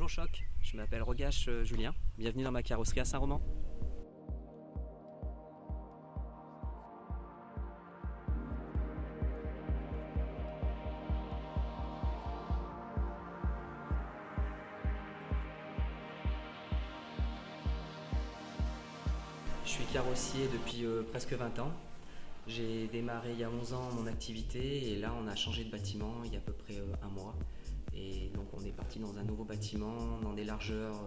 Bonjour Choc, je m'appelle Rogache Julien, bienvenue dans ma carrosserie à Saint-Roman. Je suis carrossier depuis presque 20 ans. J'ai démarré il y a 11 ans mon activité et là on a changé de bâtiment il y a à peu près un mois. Et donc on est parti dans un nouveau bâtiment, dans des largeurs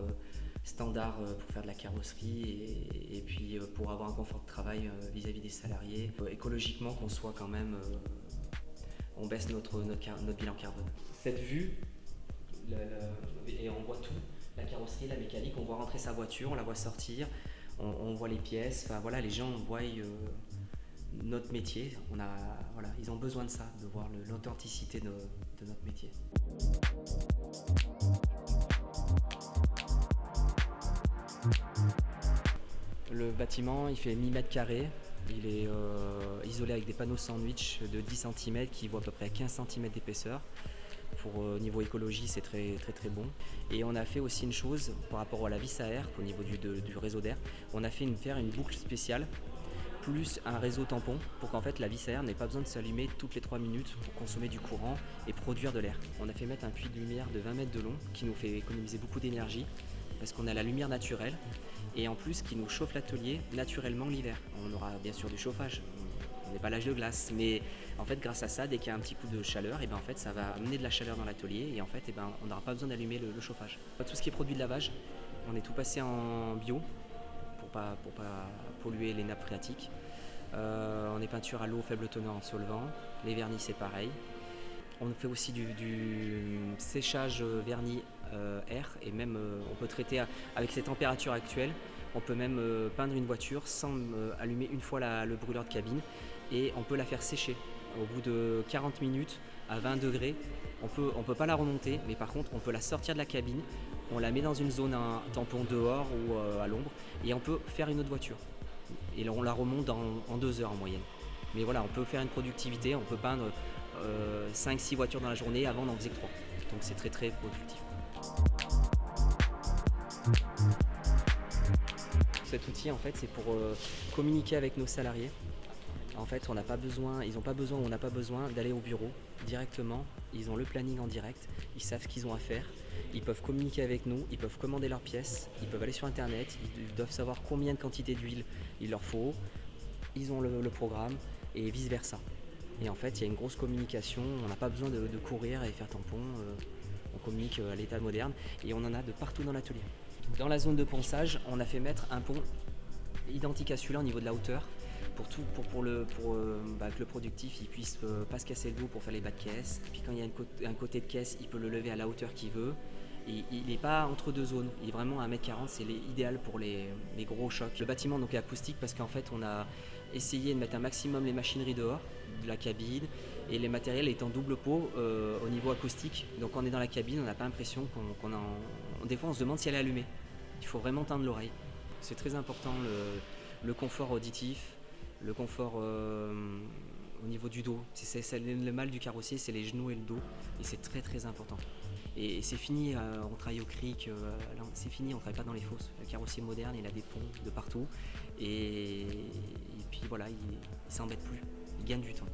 standards pour faire de la carrosserie et puis pour avoir un confort de travail vis-à-vis des salariés. Écologiquement qu'on soit quand même, on baisse notre bilan carbone. Cette vue, et on voit tout, la carrosserie, la mécanique, on voit rentrer sa voiture, on la voit sortir, on voit les pièces, enfin voilà, les gens voient notre métier, voilà, ils ont besoin de ça, de voir l'authenticité de notre métier. Le bâtiment il fait 1000 mètres carrés, il est isolé avec des panneaux sandwich de 10 cm qui vaut à peu près 15 cm d'épaisseur. Pour niveau écologie, c'est très bon. Et on a fait aussi une chose par rapport à la vis à air, au niveau du réseau d'air. On a fait faire une boucle spéciale plus un réseau tampon pour qu'en fait la vis à air n'ait pas besoin de s'allumer toutes les 3 minutes pour consommer du courant et produire de l'air. On a fait mettre un puits de lumière de 20 mètres de long qui nous fait économiser beaucoup d'énergie parce qu'on a la lumière naturelle et en plus qui nous chauffe l'atelier naturellement l'hiver. On aura bien sûr du chauffage. On n'est pas à l'âge de glace, mais en fait grâce à ça, dès qu'il y a un petit coup de chaleur, et ben en fait ça va amener de la chaleur dans l'atelier et en fait on n'aura pas besoin d'allumer le chauffage. Tout ce qui est produit de lavage, on est tout passé en bio pour pas polluer les nappes phréatiques. On est peinture à l'eau, faible teneur en solvant, les vernis c'est pareil. On fait aussi du séchage vernis air et même on peut traiter avec ces températures actuelles. On peut même peindre une voiture sans allumer une fois le brûleur de cabine et on peut la faire sécher. Au bout de 40 minutes à 20 degrés, on peut pas la remonter, mais par contre on peut la sortir de la cabine, on la met dans une zone à tampon dehors ou à l'ombre et on peut faire une autre voiture. Et on la remonte en 2 heures en moyenne. Mais voilà, on peut faire une productivité, on peut peindre 5-6 voitures dans la journée, avant on en faisait que 3. Donc c'est très productif. Cet outil en fait c'est pour communiquer avec nos salariés. En fait ils n'ont pas besoin d'aller au bureau directement, ils ont le planning en direct, ils savent ce qu'ils ont à faire, ils peuvent communiquer avec nous, ils peuvent commander leurs pièces, ils peuvent aller sur internet, ils doivent savoir combien de quantité d'huile il leur faut, ils ont le programme et vice versa. Et en fait il y a une grosse communication, on n'a pas besoin de courir et faire tampon, on communique à l'état moderne et on en a de partout dans l'atelier. Dans la zone de ponçage, on a fait mettre un pont identique à celui-là au niveau de la hauteur pour que le productif il puisse pas se casser le dos pour faire les bas de caisse. Et puis quand il y a un côté de caisse, il peut le lever à la hauteur qu'il veut. Et il n'est pas entre deux zones, il est vraiment à 1m40, c'est idéal pour les gros chocs. Le bâtiment donc est acoustique parce qu'en fait on a essayé de mettre un maximum les machineries dehors de la cabine et les matériels étant double pot au niveau acoustique. Donc quand on est dans la cabine, on n'a pas l'impression des fois on se demande si elle est allumée. Il faut vraiment tendre l'oreille. C'est très important le confort auditif, le confort au niveau du dos. Le mal du carrossier, c'est les genoux et le dos et c'est très important. Et c'est fini, on travaille au cric, c'est fini, on travaille pas dans les fosses. Le carrossier moderne, il a des ponts de partout et puis voilà, il s'embête plus, il gagne du temps.